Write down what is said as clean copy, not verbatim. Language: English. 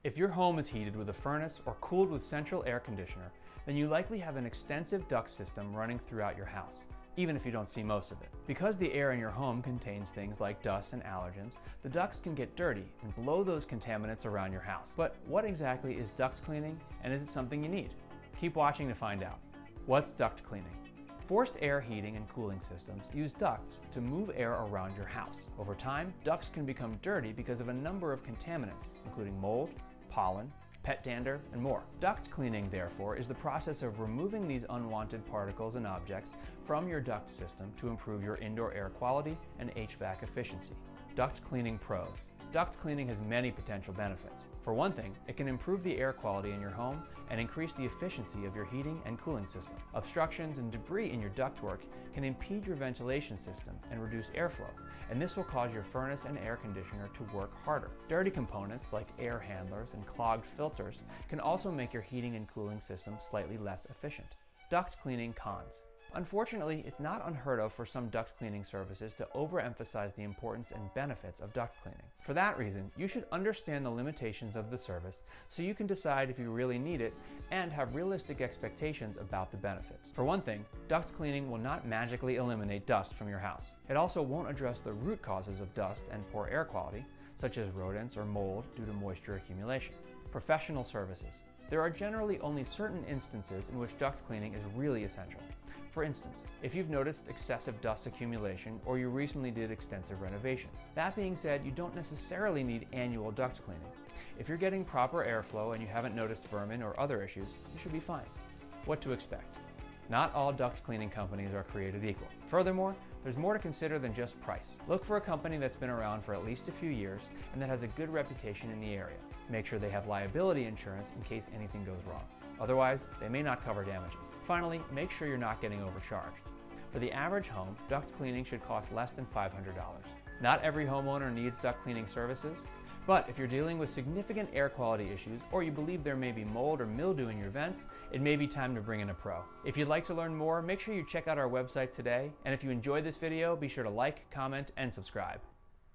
If your home is heated with a furnace or cooled with central air conditioner, then you likely have an extensive duct system running throughout your house, even if you don't see most of it. Because the air in your home contains things like dust and allergens, the ducts can get dirty and blow those contaminants around your house. But what exactly is duct cleaning, and is it something you need? Keep watching to find out. What's duct cleaning? Forced air heating and cooling systems use ducts to move air around your house. Over time, ducts can become dirty because of a number of contaminants, including mold, pollen, pet dander, and more. Duct cleaning, therefore, is the process of removing these unwanted particles and objects from your duct system to improve your indoor air quality and HVAC efficiency. Duct cleaning pros. Duct cleaning has many potential benefits. For one thing, it can improve the air quality in your home and increase the efficiency of your heating and cooling system. Obstructions and debris in your ductwork can impede your ventilation system and reduce airflow, and this will cause your furnace and air conditioner to work harder. Dirty components like air handlers and clogged filters can also make your heating and cooling system slightly less efficient. Duct cleaning cons. Unfortunately, it's not unheard of for some duct cleaning services to overemphasize the importance and benefits of duct cleaning. For that reason, you should understand the limitations of the service so you can decide if you really need it and have realistic expectations about the benefits. For one thing, duct cleaning will not magically eliminate dust from your house. It also won't address the root causes of dust and poor air quality, such as rodents or mold due to moisture accumulation. Professional services. There are generally only certain instances in which duct cleaning is really essential. For instance, if you've noticed excessive dust accumulation or you recently did extensive renovations. That being said, you don't necessarily need annual duct cleaning. If you're getting proper airflow and you haven't noticed vermin or other issues, you should be fine. What to expect? Not all duct cleaning companies are created equal. Furthermore, there's more to consider than just price. Look for a company that's been around for at least a few years and that has a good reputation in the area. Make sure they have liability insurance in case anything goes wrong. Otherwise, they may not cover damages. Finally, make sure you're not getting overcharged. For the average home, duct cleaning should cost less than $500. Not every homeowner needs duct cleaning services, but if you're dealing with significant air quality issues or you believe there may be mold or mildew in your vents, it may be time to bring in a pro. If you'd like to learn more, make sure you check out our website today, and if you enjoyed this video, be sure to like, comment, and subscribe.